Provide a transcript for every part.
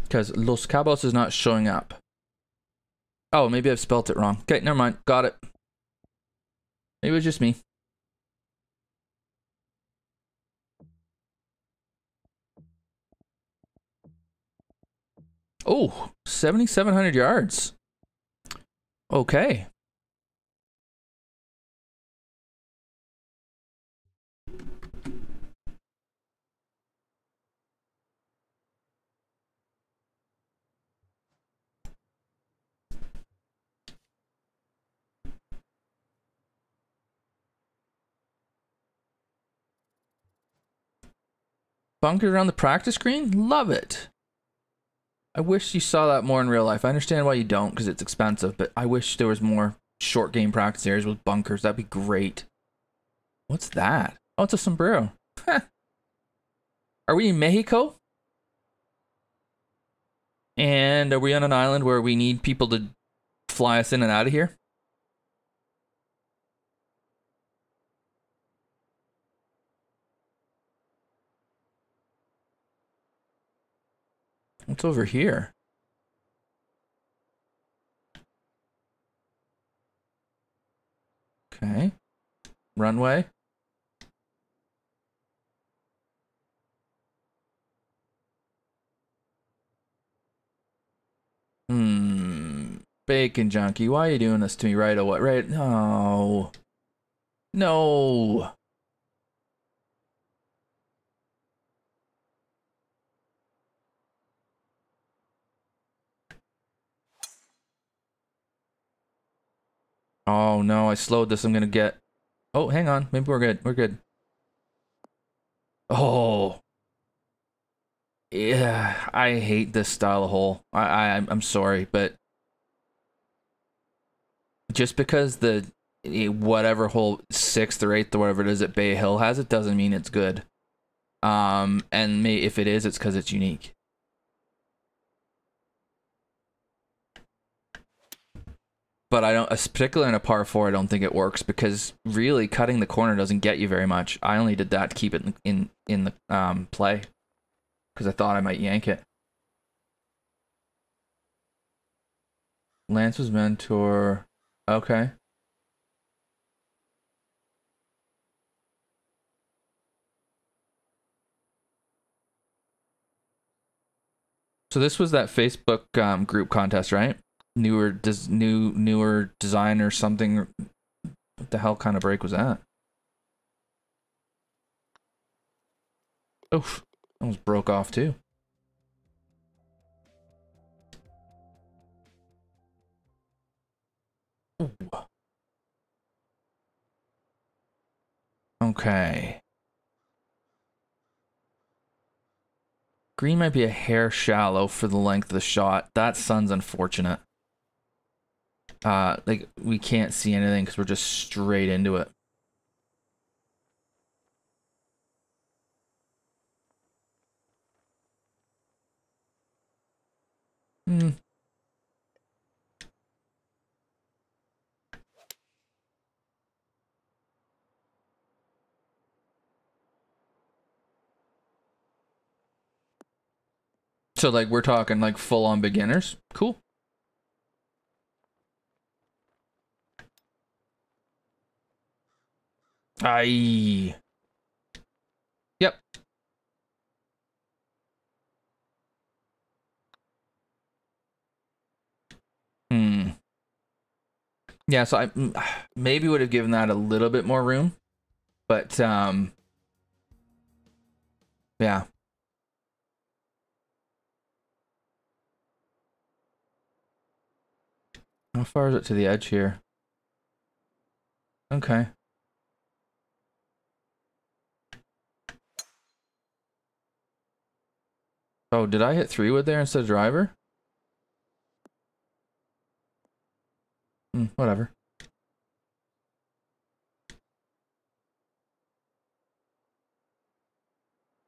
Because Los Cabos is not showing up. Oh, maybe I've spelt it wrong. Okay, never mind. Got it. Maybe it was just me. Oh, 7,700 yards. Okay. Bunker around the practice green? Love it. I wish you saw that more in real life. I understand why you don't, because it's expensive, but I wish there was more short game practice areas with bunkers. That'd be great. What's that? Oh, it's a sombrero. Are we in Mexico? And are we on an island where we need people to fly us in and out of here? What's over here? Okay. Runway. Bacon junkie, why are you doing this to me right away? Right? No. No. Oh no, I slowed this. I'm gonna get... Oh, hang on. Maybe we're good. We're good. Oh. Yeah, I hate this style of hole. I'm sorry, but just because the whatever hole 6th or 8th or whatever it is at Bay Hill has it doesn't mean it's good. And if it is, it's because it's unique. But I don't, particularly in a par 4, I don't think it works because really cutting the corner doesn't get you very much. I only did that to keep it in the play because I thought I might yank it. Lance's mentor. Okay. So this was that Facebook group contest, right? Newer design or something. What the hell kind of break was that? Oof, almost broke off too. Ooh. Okay. Green might be a hair shallow for the length of the shot. That sun's unfortunate. Like, we can't see anything because we're just straight into it. So, like, we're talking, like, full-on beginners? Cool. Aye. Yep. Yeah, so I maybe would have given that a little bit more room. But, yeah. How far is it to the edge here? Okay. Oh, did I hit 3-wood there instead of driver? Whatever.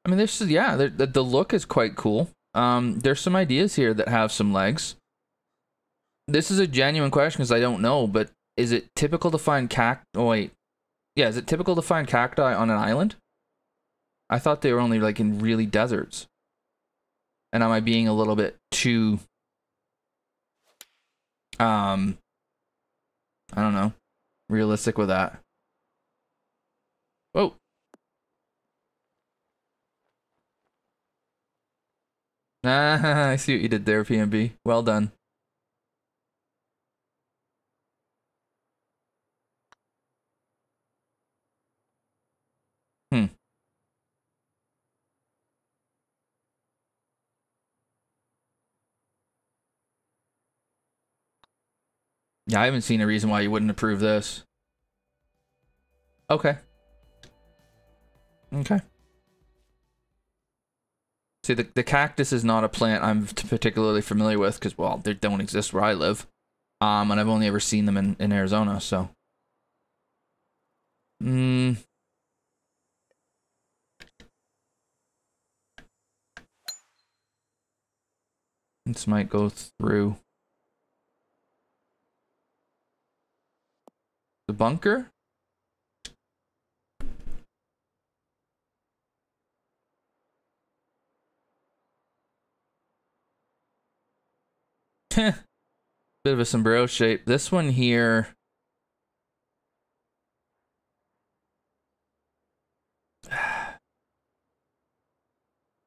I mean, this is, yeah, the look is quite cool. There's some ideas here that have some legs. This is a genuine question because I don't know, but is it typical to find oh, wait. Yeah, is it typical to find cacti on an island? I thought they were only, like, in really deserts. And am I being a little bit too, I don't know, realistic with that? Whoa. Ah, I see what you did there, PMB. Well done. Hmm. Yeah, I haven't seen a reason why you wouldn't approve this. Okay. Okay. See, the cactus is not a plant I'm particularly familiar with because, well, they don't exist where I live. And I've only ever seen them in Arizona, so. This might go through. The bunker? Bit of a sombrero shape. This one here.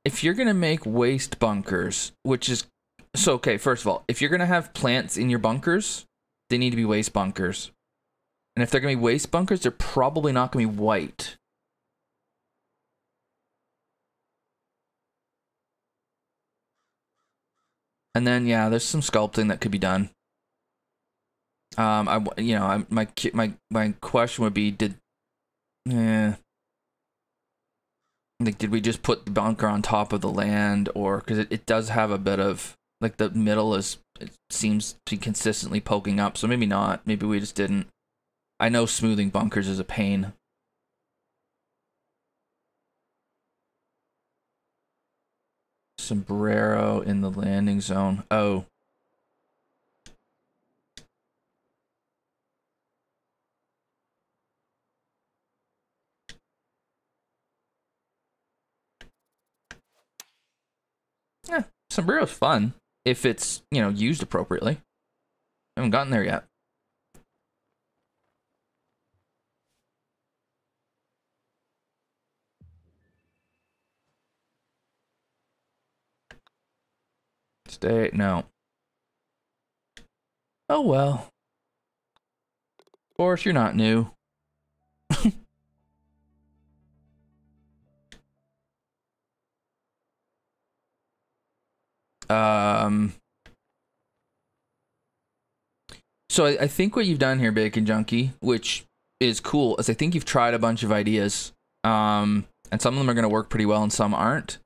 If you're gonna make waste bunkers, which is so okay, first of all, if you're gonna have plants in your bunkers, they need to be waste bunkers. And if they're gonna be waste bunkers, they're probably not gonna be white. And then yeah, there's some sculpting that could be done. My question would be, like, did we just put the bunker on top of the land, or because it does have a bit of like the middle it seems to be consistently poking up, so maybe not. Maybe we just didn't. I know smoothing bunkers is a pain. Sombrero in the landing zone. Oh. Yeah, sombrero's fun if it's, used appropriately. I haven't gotten there yet. No. Oh well. Of course, you're not new. So I think what you've done here, Bacon Junkie, which is cool, is I think you've tried a bunch of ideas. And some of them are going to work pretty well and some aren't.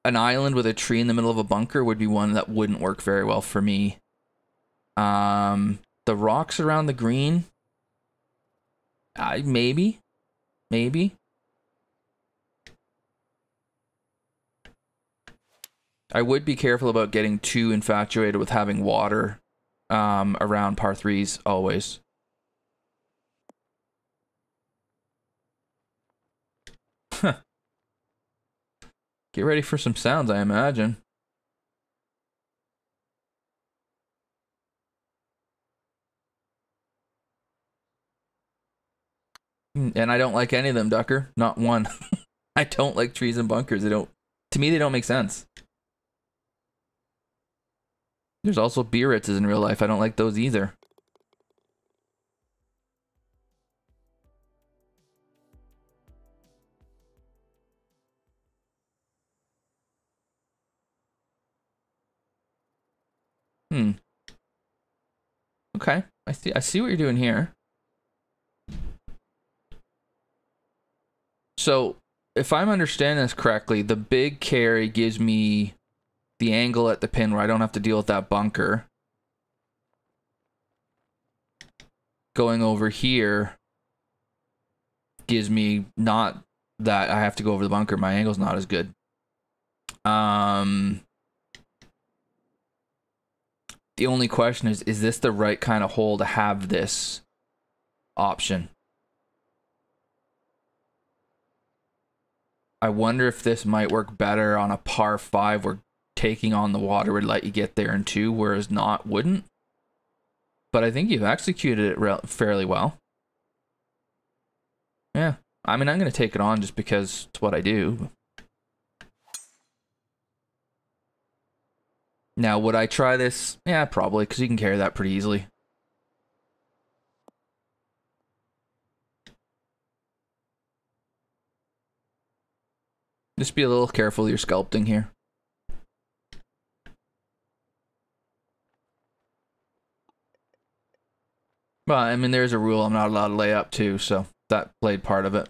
An island with a tree in the middle of a bunker would be one that wouldn't work very well for me. The rocks around the green, maybe. I would be careful about getting too infatuated with having water around par 3s always. Get ready for some sounds, I imagine. And I don't like any of them, Ducker. Not one. I don't like trees and bunkers. To me, they don't make sense. There's also Biarritzes in real life. I don't like those either. Okay. I see what you're doing here. So, if I'm understanding this correctly, the big carry gives me the angle at the pin where I don't have to deal with that bunker. Going over here gives me not that I have to go over the bunker. My angle's not as good. The only question is this the right kind of hole to have this option? I wonder if this might work better on a par 5 where taking on the water would let you get there in 2, whereas not wouldn't. But I think you've executed it fairly well. Yeah. I mean, I'm going to take it on just because it's what I do. Now, would I try this? Yeah, probably, because you can carry that pretty easily. Just be a little careful with your sculpting here. Well, I mean, there's a rule I'm not allowed to lay up too, so that played part of it.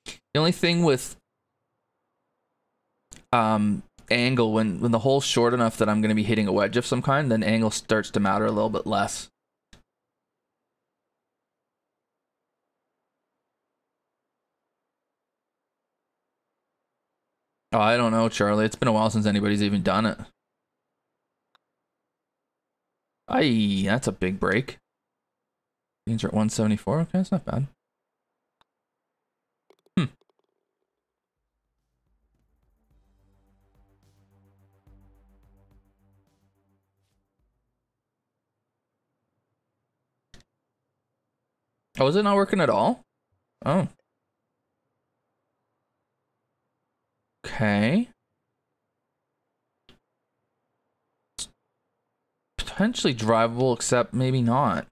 The only thing with angle, when the hole's short enough that I'm going to be hitting a wedge of some kind, then angle starts to matter a little bit less. Oh, I don't know, Charlie. It's been a while since anybody's even done it. Aye, that's a big break. These are at 174. Okay, that's not bad. Oh, is it not working at all? Oh. Okay. It's potentially drivable, except maybe not.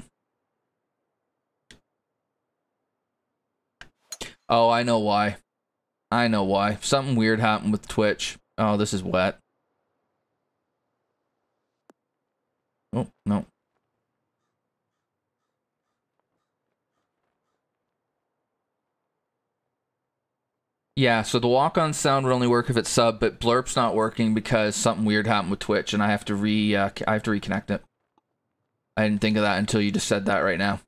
Oh, I know why. I know why. Something weird happened with Twitch. Oh, this is wet. Oh, no. Yeah, so the walk-on sound would only work if it's sub, but Blurp's not working because something weird happened with Twitch, and I have to reconnect it. I didn't think of that until you just said that right now.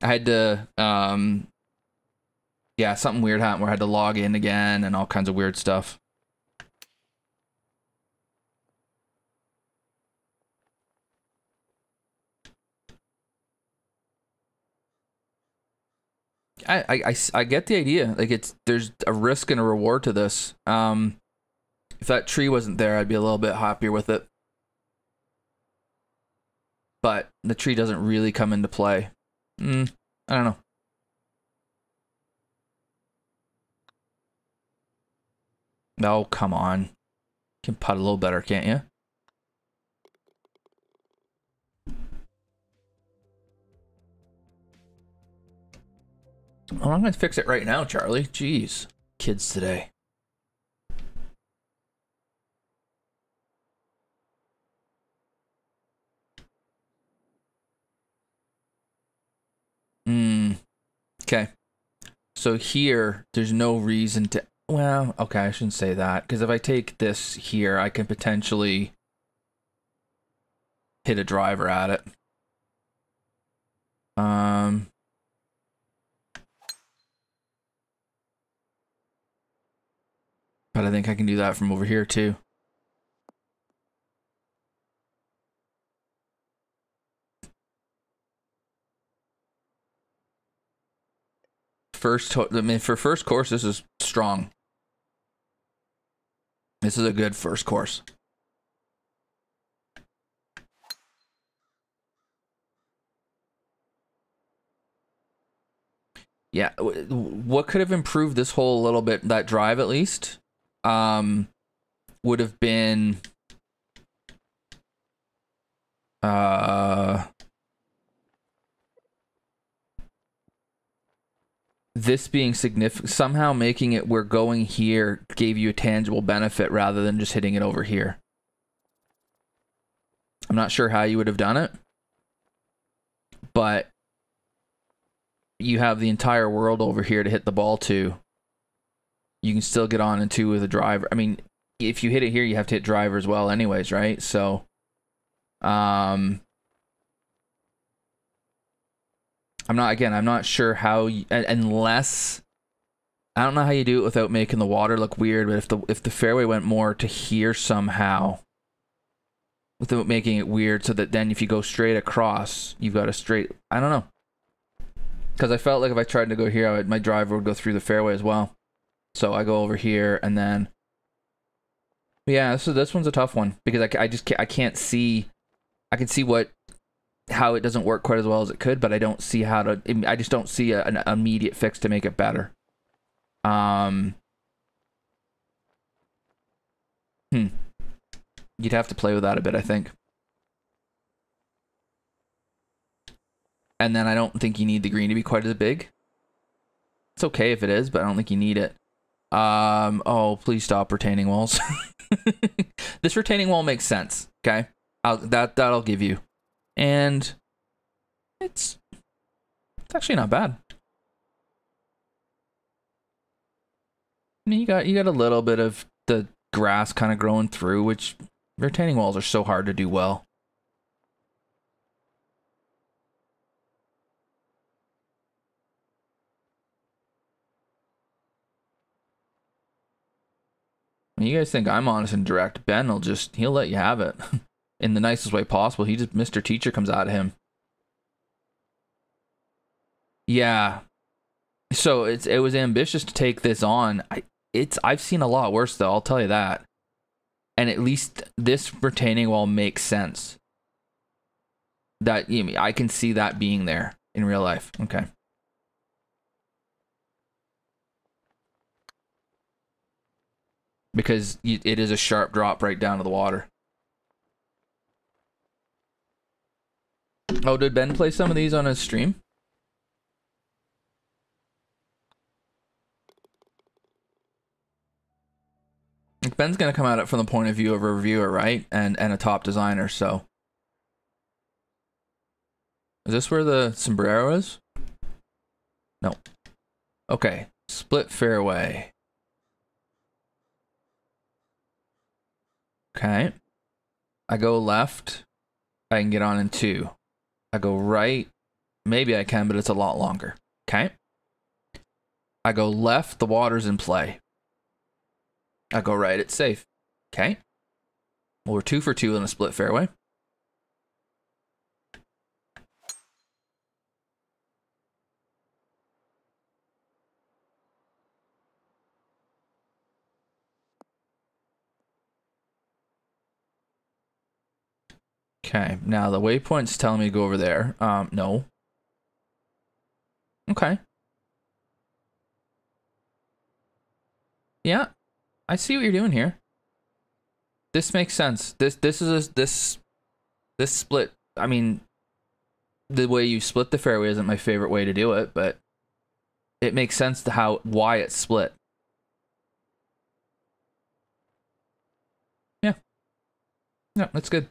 I had to, yeah, something weird happened where I had to log in again and all kinds of weird stuff. I get the idea. Like, there's a risk and a reward to this. If that tree wasn't there, I'd be a little bit happier with it. But the tree doesn't really come into play. I don't know. Oh, come on. You can putt a little better, can't you? Well, I'm going to fix it right now, Charlie. Jeez. Kids today. Okay. So here, there's no reason to... Well, okay, I shouldn't say that. Because if I take this here, I can potentially hit a driver at it. But I think I can do that from over here too. I mean, for first course, this is strong. This is a good first course. Yeah, what could have improved this hole a little bit, that drive at least, would have been this being significant, somehow making it where going here gave you a tangible benefit rather than just hitting it over here. I'm not sure how you would have done it, but you have the entire world over here to hit the ball to. You can still get on in 2 with a driver. I mean, if you hit it here, you have to hit driver as well anyways, right? So, I'm not sure how unless I don't know how you do it without making the water look weird, but if the fairway went more to here somehow without making it weird so that then if you go straight across, you've got a straight, I don't know. Because I felt like if I tried to go here, my driver would go through the fairway as well. So I go over here and then... Yeah, so this one's a tough one because I can't see... I can see how it doesn't work quite as well as it could, but I don't see how to... I just don't see an immediate fix to make it better. You'd have to play with that a bit, I think. And then I don't think you need the green to be quite as big. It's okay if it is, but I don't think you need it. Oh, please stop retaining walls. This retaining wall makes sense, okay? That'll give you. And it's actually not bad. I mean, you got a little bit of the grass kind of growing through, which retaining walls are so hard to do well. You guys think I'm honest and direct. Ben he'll let you have it in the nicest way possible. Mr. Teacher comes out of him. Yeah. So it was ambitious to take this on. I've seen a lot worse though, I'll tell you that. And at least this retaining wall makes sense. That I can see that being there in real life. Okay. Because it is a sharp drop right down to the water. Oh, did Ben play some of these on his stream? Ben's gonna come at it from the point of view of a reviewer, right? And a top designer, so. Is this where the sombrero is? No. Okay. Split fairway. Okay. I go left. I can get on in 2. I go right. Maybe I can, but it's a lot longer. Okay. I go left. The water's in play. I go right. It's safe. Okay. Well, we're 2 for 2 in a split fairway. Okay, now the waypoint's telling me to go over there. No. Okay. Yeah, I see what you're doing here. This makes sense. This split. I mean, the way you split the fairway isn't my favorite way to do it, but it makes sense to why it's split. Yeah. Yeah, that's good.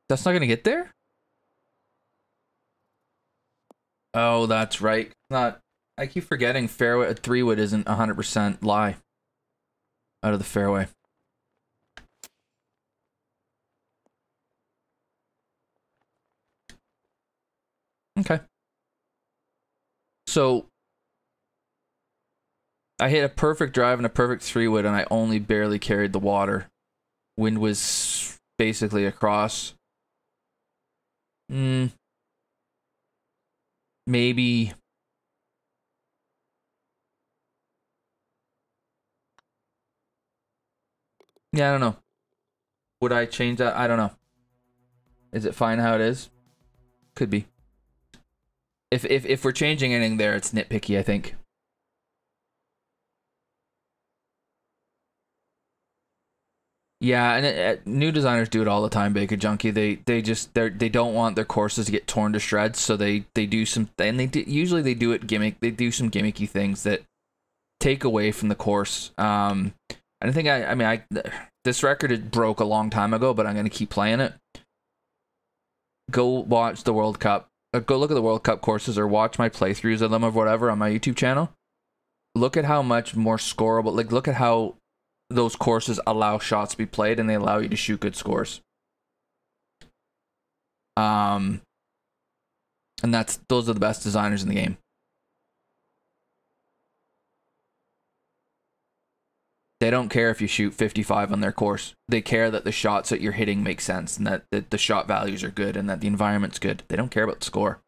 That's not gonna get there? Oh, that's right. I keep forgetting fairway 3-wood isn't 100% lie out of the fairway. Okay. So I hit a perfect drive and a perfect 3-wood and I only barely carried the water. Wind was basically across. Maybe. Yeah, I don't know. Would I change that? I don't know. Is it fine how it is? Could be. If we're changing anything there, it's nitpicky, I think. Yeah, and new designers do it all the time, Baker Junkie. They don't want their courses to get torn to shreds, so they do some, and usually they do it gimmick. They do some gimmicky things that take away from the course. I don't think I mean this record broke a long time ago, but I'm gonna keep playing it. Go watch the World Cup. Go look at the World Cup courses, or watch my playthroughs of them or whatever on my YouTube channel. Look at how much more scoreable. Like, look at how those courses allow shots to be played and they allow you to shoot good scores. And those are the best designers in the game. They don't care if you shoot 55 on their course. They care that the shots that you're hitting make sense and that the shot values are good and that the environment's good. They don't care about the score.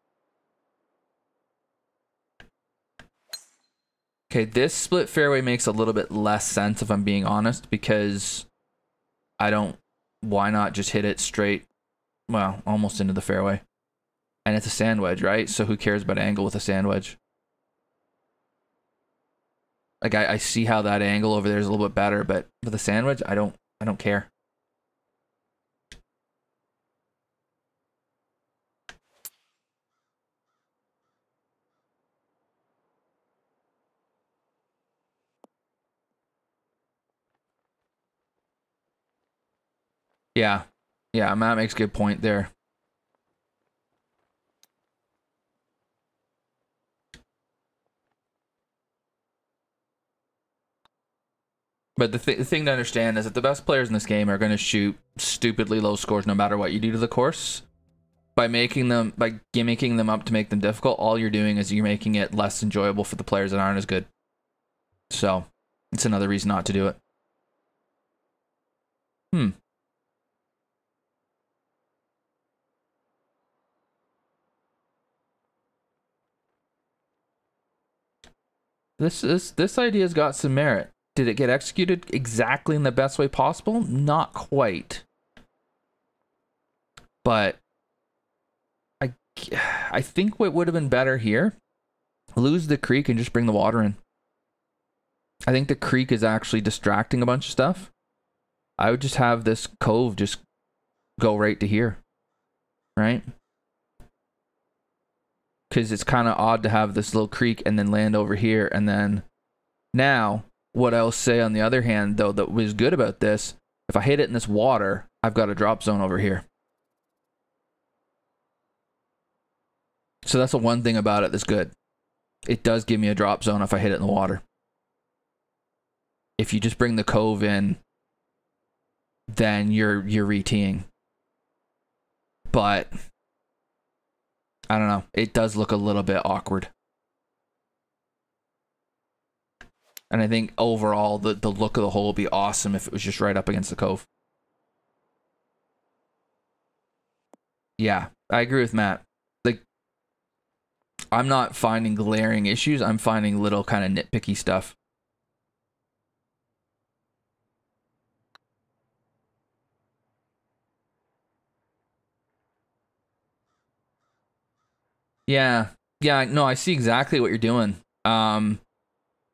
Okay, this split fairway makes a little bit less sense if I'm being honest, because why not just hit it straight, well, almost into the fairway. And it's a sand wedge, right? So who cares about angle with a sand wedge? Like I see how that angle over there is a little bit better, but with a sand wedge, I don't care. Yeah. Yeah, Matt makes a good point there. But the thing to understand is that the best players in this game are going to shoot stupidly low scores no matter what you do to the course. By gimmicking them up to make them difficult, all you're doing is you're making it less enjoyable for the players that aren't as good. So, it's another reason not to do it. This idea's got some merit. Did it get executed exactly in the best way possible? Not quite. But I think what would have been better here, lose the creek and just bring the water in. I think the creek is actually distracting a bunch of stuff. I would just have this cove just go right to here. Right? Because it's kind of odd to have this little creek and then land over here. And then now, what I'll say on the other hand, though, that was good about this, if I hit it in this water, I've got a drop zone over here. So that's the one thing about it that's good. It does give me a drop zone if I hit it in the water. If you just bring the cove in, then you're re-teeing. But I don't know. It does look a little bit awkward. And I think overall the look of the hole would be awesome if it was just right up against the cove. Yeah, I agree with Matt. Like, I'm not finding glaring issues. I'm finding little kind of nitpicky stuff. Yeah. Yeah, no, I see exactly what you're doing.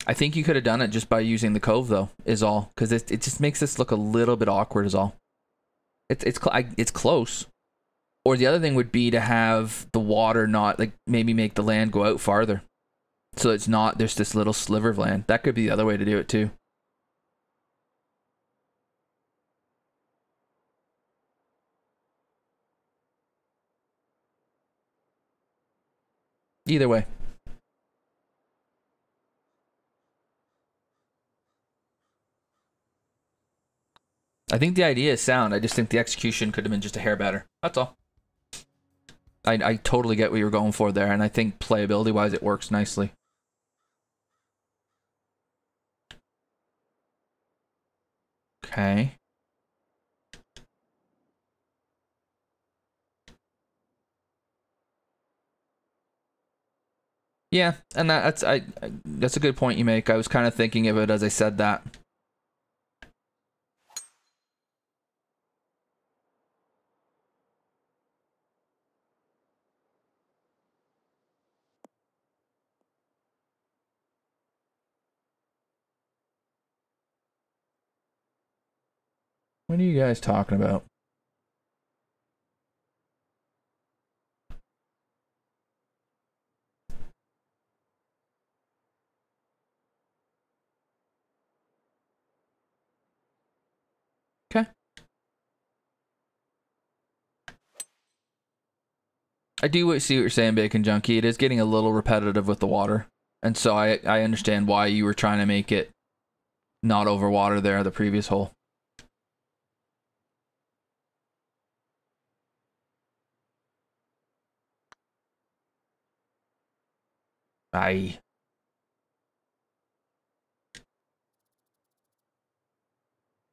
I think you could have done it just by using the cove, though, is all. Because it just makes this look a little bit awkward, is all. It's close. Or the other thing would be to have the water not, like, maybe make the land go out farther. So it's not, there's this little sliver of land. That could be the other way to do it, too. Either way. I think the idea is sound. I just think the execution could have been just a hair better. That's all. I totally get what you were going for there, and I think playability-wise it works nicely. Okay. Yeah, and that's a good point you make. I was kind of thinking of it as I said that. What are you guys talking about? Okay. I do see what you're saying, Bacon Junkie. It is getting a little repetitive with the water. And so I understand why you were trying to make it not over water there, the previous hole. Aye.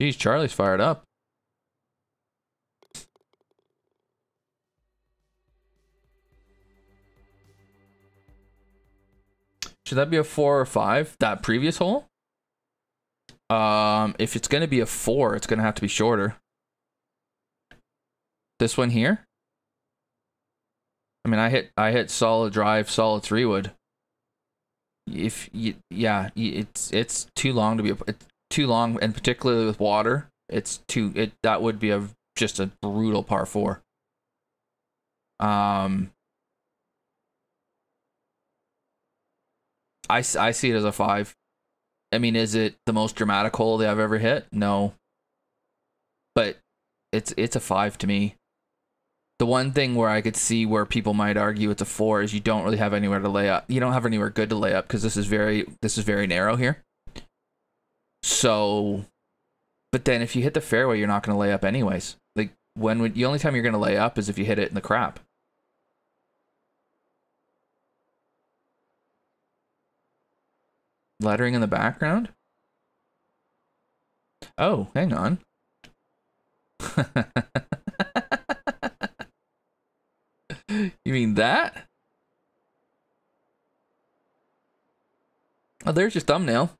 Geez, Charlie's fired up. Should that be a 4 or 5? That previous hole? If it's gonna be a 4, it's gonna have to be shorter. This one here? I mean, I hit solid drive, solid 3-wood. If you, yeah, it's too long to be it's too long, and particularly with water, that would be just a brutal par 4. I see it as a 5. I mean, is it the most dramatic hole they have ever hit? No. But it's a 5 to me. The one thing where I could see where people might argue it's a 4 is you don't really have anywhere to lay up. You don't have anywhere good to lay up because this is very narrow here. So, but then if you hit the fairway, you're not going to lay up anyways. Like the only time you're going to lay up is if you hit it in the crap. Lettering in the background? Oh, hang on. You mean that? Oh, there's your thumbnail.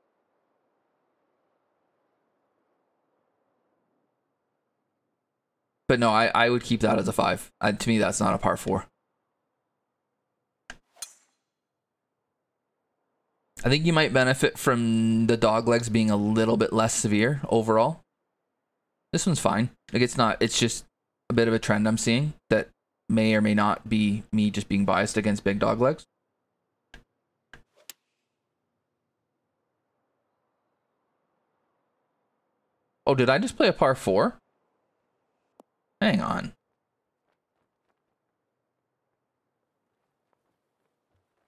But no, I would keep that as a 5. To me, that's not a par 4. I think you might benefit from the dog legs being a little bit less severe overall. This one's fine. Like it's just a bit of a trend I'm seeing that may or may not be me just being biased against big dog legs. Oh, did I just play a par 4? Hang on.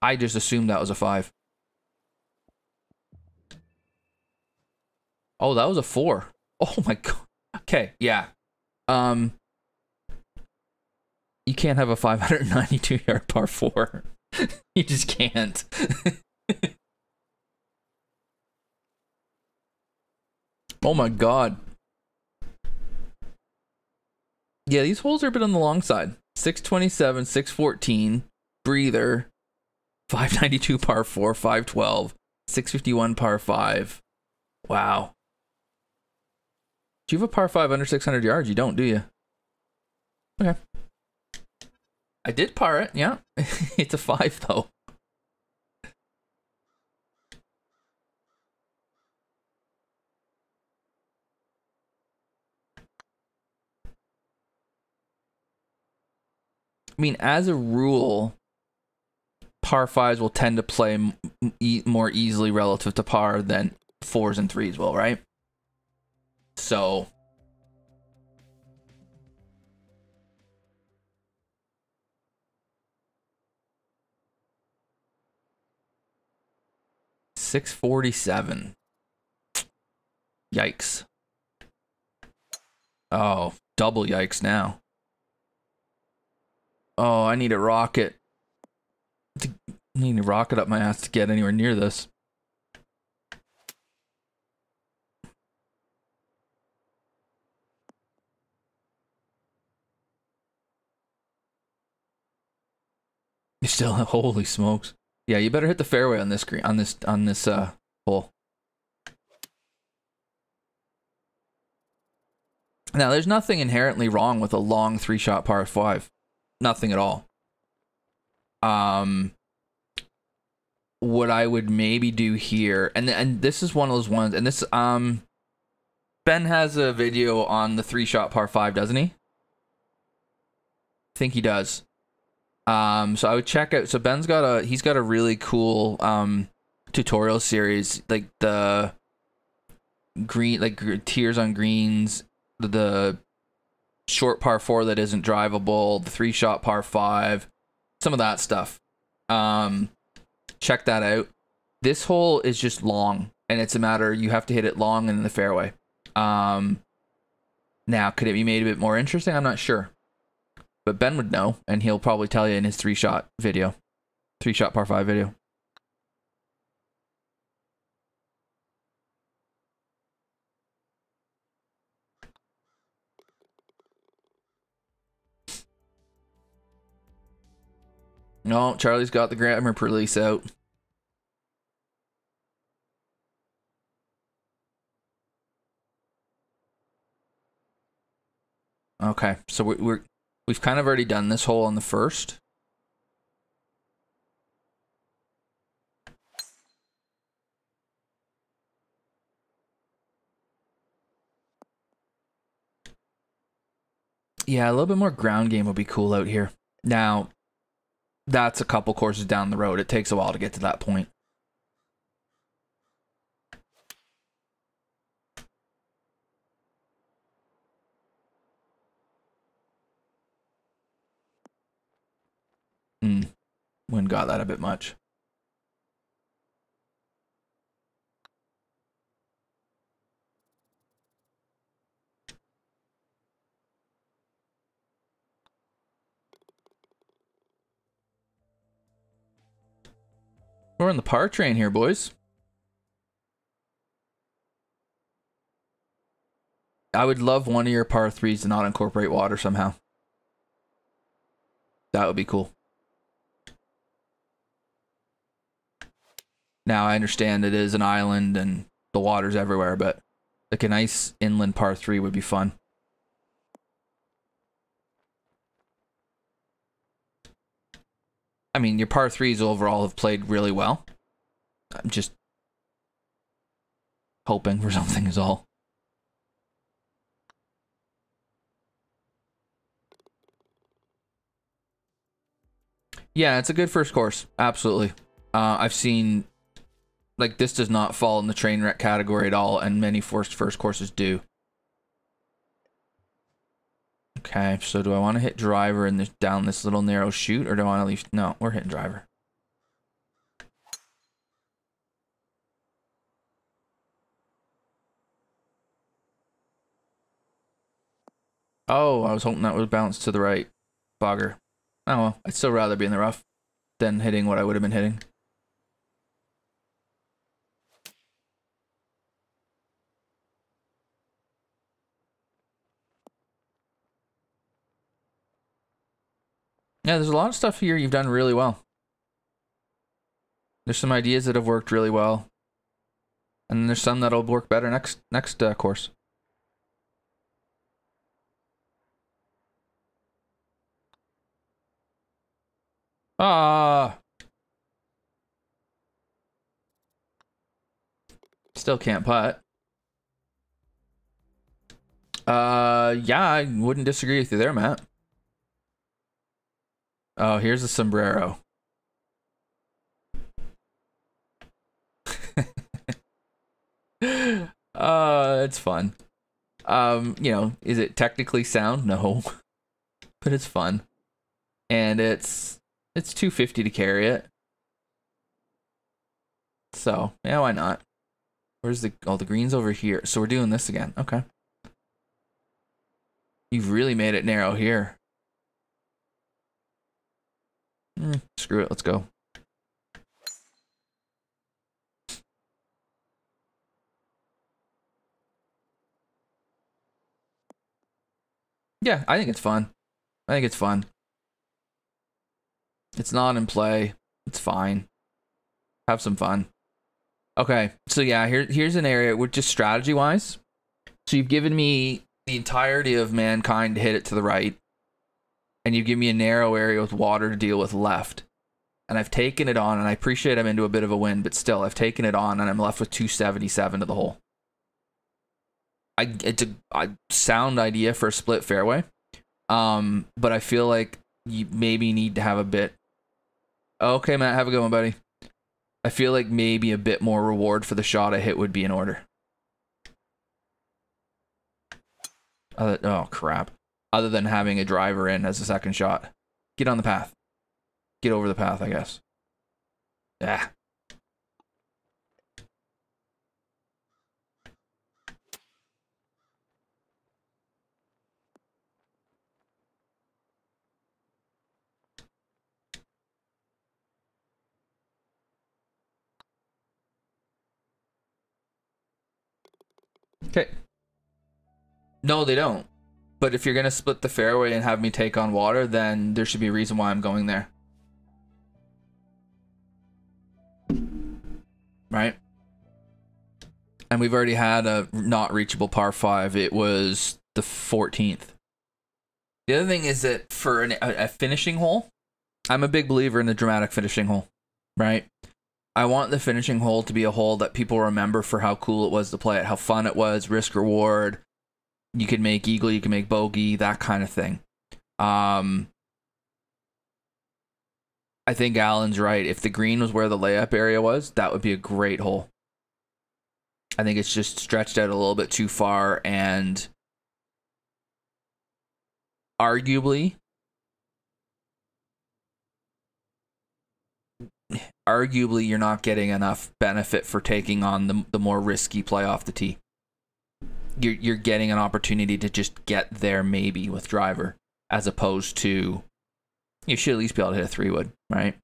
I just assumed that was a 5. Oh, that was a 4. Oh my god. Okay, yeah. You can't have a 592-yard par 4. You just can't. Oh my god. Yeah, these holes are a bit on the long side. 627, 614, breather, 592 par 4, 512, 651 par 5. Wow. Do you have a par 5 under 600 yards? You don't, do you? Okay. I did par it, yeah. It's a 5, though. I mean, as a rule, par 5s will tend to play more easily relative to par than 4s and 3s will, right? So... $647. Yikes. Oh, double yikes now. Oh, I need a rocket. I need a rocket up my ass to get anywhere near this. You still have, holy smokes. Yeah, you better hit the fairway on this green, on this hole. Now, there's nothing inherently wrong with a long 3-shot par 5. Nothing at all. What I would maybe do here, and this is one of those ones, and this Ben has a video on the 3-shot par 5, doesn't he? I think he does. So I would check out, so Ben's got he's got a really cool tutorial series, like the green, like tiers on greens, the short par 4 that isn't drivable, the 3-shot par 5, some of that stuff. Check that out. This hole is just long, and it's a matter, you have to hit it long and in the fairway. Now, could it be made a bit more interesting? I'm not sure. But Ben would know, and he'll probably tell you in his 3-shot video. 3-shot par 5 video. No, Charlie's got the grammar police out. Okay, so we've kind of already done this hole on the first. Yeah, a little bit more ground game would be cool out here. Now, that's a couple courses down the road. It takes a while to get to that point. Wind got that a bit much. We're on the par train here, boys. I would love one of your par threes to not incorporate water somehow. That would be cool. Now, I understand it is an island and the water's everywhere, but like a nice inland par three would be fun. I mean, your par threes overall have played really well. I'm just hoping for something is all. Yeah, it's a good first course. Absolutely. I've seen, like, this does not fall in the train wreck category at all, and many first courses do. Okay, so do I want to hit driver and down this little narrow chute, or do I want to leave? No, we're hitting driver. Oh, I was hoping that would bounce to the right. Bogger. Oh well, I'd still rather be in the rough than hitting what I would have been hitting. Yeah, there's a lot of stuff here you've done really well. There's some ideas that have worked really well. And there's some that'll work better next course. Ah. Still can't putt. Yeah, I wouldn't disagree with you there, Matt. Oh, here's a sombrero. It's fun. You know, is it technically sound? No. But it's fun. And it's 250 to carry it. So, yeah, why not? Where's the green's over here. So we're doing this again. Okay. You've really made it narrow here. Screw it, let's go. Yeah, I think it's fun. I think it's fun. It's not in play. It's fine. Have some fun. Okay, so yeah, here's an area with just strategy-wise. So you've given me the entirety of mankind to hit it to the right. And you give me a narrow area with water to deal with left. And I've taken it on, and I appreciate I'm into a bit of a wind, but still, I've taken it on, and I'm left with 277 to the hole. It's a sound idea for a split fairway. But I feel like you maybe need to have a bit. Okay, Matt, have a good one, buddy. I feel like maybe a bit more reward for the shot I hit would be in order. Oh, crap. Other than having a driver in as a second shot. Get on the path. Get over the path, I guess. Yeah. Okay. No, they don't. But if you're going to split the fairway and have me take on water, then there should be a reason why I'm going there. right? And we've already had a not reachable par 5. It was the 14th. The other thing is that for a finishing hole, I'm a big believer in the dramatic finishing hole, right? I want the finishing hole to be a hole that people remember for how cool it was to play it, how fun it was, risk reward. You can make eagle, you can make bogey, that kind of thing. I think Alan's right. If the green was where the layup area was, that would be a great hole. I think it's just stretched out a little bit too far, and arguably you're not getting enough benefit for taking on the more risky play off the tee. You're getting an opportunity to just get there maybe with driver, as opposed to you should at least be able to hit a 3-wood, right?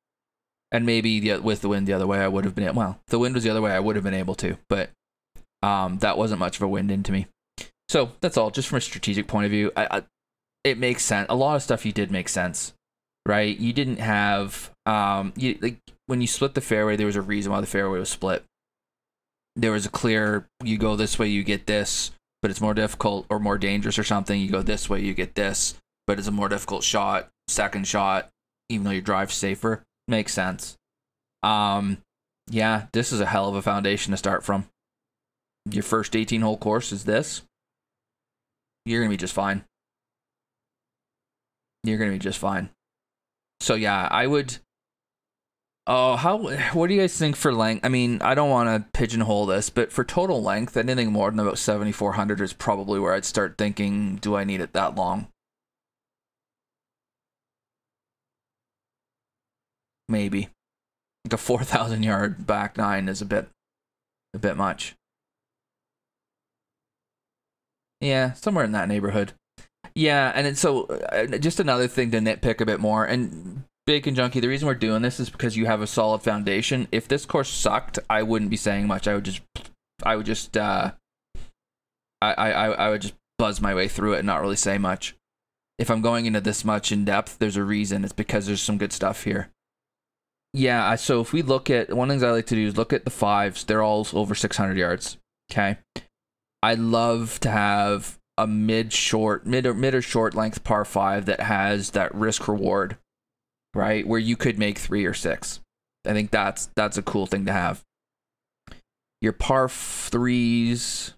And maybe with the wind the other way, I would have been, well, if the wind was the other way, I would have been able to, but that wasn't much of a wind into me. So that's all, just from a strategic point of view. It makes sense. A lot of stuff you did make sense, right? You didn't have, like when you split the fairway, there was a reason why the fairway was split. There was a clear, you go this way, you get this, but it's more difficult or more dangerous or something. You go this way, you get this, but it's a more difficult shot, second shot, even though your drive's safer. Makes sense. Yeah, this is a hell of a foundation to start from. Your first 18-hole course is this. You're going to be just fine. You're going to be just fine. So yeah, I would... Oh, what do you guys think for length? I mean, I don't want to pigeonhole this, but for total length, anything more than about 7,400 is probably where I'd start thinking, do I need it that long? Maybe. Like a 4,000 yard back nine is a bit much. Yeah, somewhere in that neighborhood. Yeah, and so just another thing to nitpick a bit more. And Bacon Junkie, the reason we're doing this is because you have a solid foundation. If this course sucked, I wouldn't be saying much. I would just buzz my way through it and not really say much. If I'm going into this much in depth, there's a reason. It's because there's some good stuff here. Yeah, so if we look at, one of the things I like to do is look at the fives. They're all over 600 yards. Okay. I love to have a mid or short length par 5 that has that risk reward, right? Where you could make 3 or 6. I think that's a cool thing to have. Your par 3s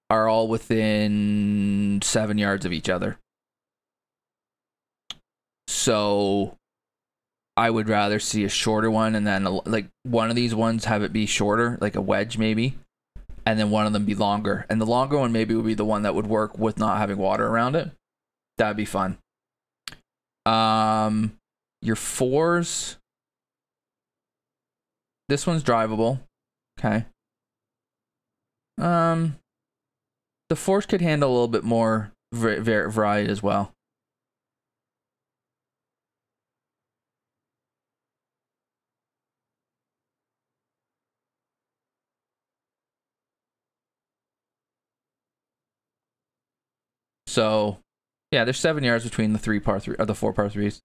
are all within 7 yards of each other. So I would rather see a shorter one, and then like one of these ones have it be shorter, like a wedge maybe, and then one of them be longer. And the longer one maybe would be the one that would work with not having water around it. That'd be fun. Your 4s. This one's drivable. Okay. The 4s could handle a little bit more variety as well. So, yeah, there's 7 yards between the 4 par 3s.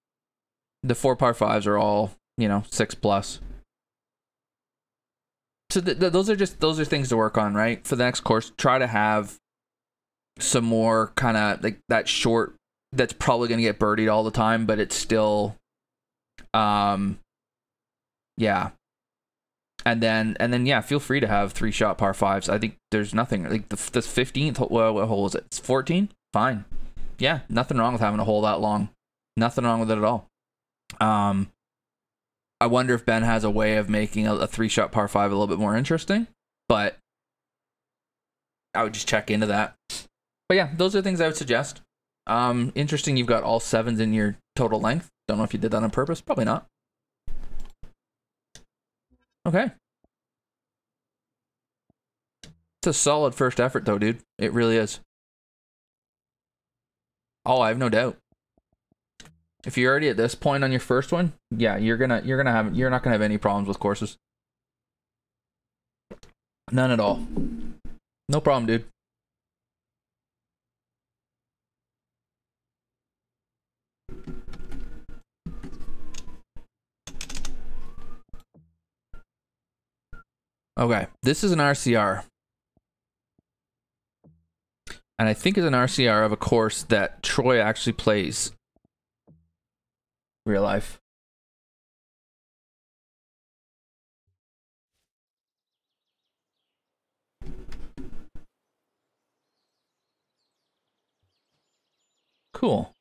The 4 par 5s are all, 6+. So those are things to work on, right? For the next course, try to have some more kind of like that short. That's probably going to get birdied all the time, but it's still, yeah. And then yeah, feel free to have 3-shot par 5s. I think there's nothing like the 15th. What hole is it? It's 14. Fine. Yeah, nothing wrong with having a hole that long. Nothing wrong with it at all. I wonder if Ben has a way of making a 3-shot par 5 a little bit more interesting, but I would just check into that. But yeah, those are things I would suggest. Interesting, you've got all 7s in your total length. Don't know if you did that on purpose. Probably not. Okay. It's a solid first effort though, dude. It really is. Oh, I have no doubt. If you're already at this point on your first one, yeah, you're not gonna have any problems with courses. None at all. No problem, dude. Okay, this is an RCR. And I think it's an RCR of a course that Troy actually plays. Real life. Cool.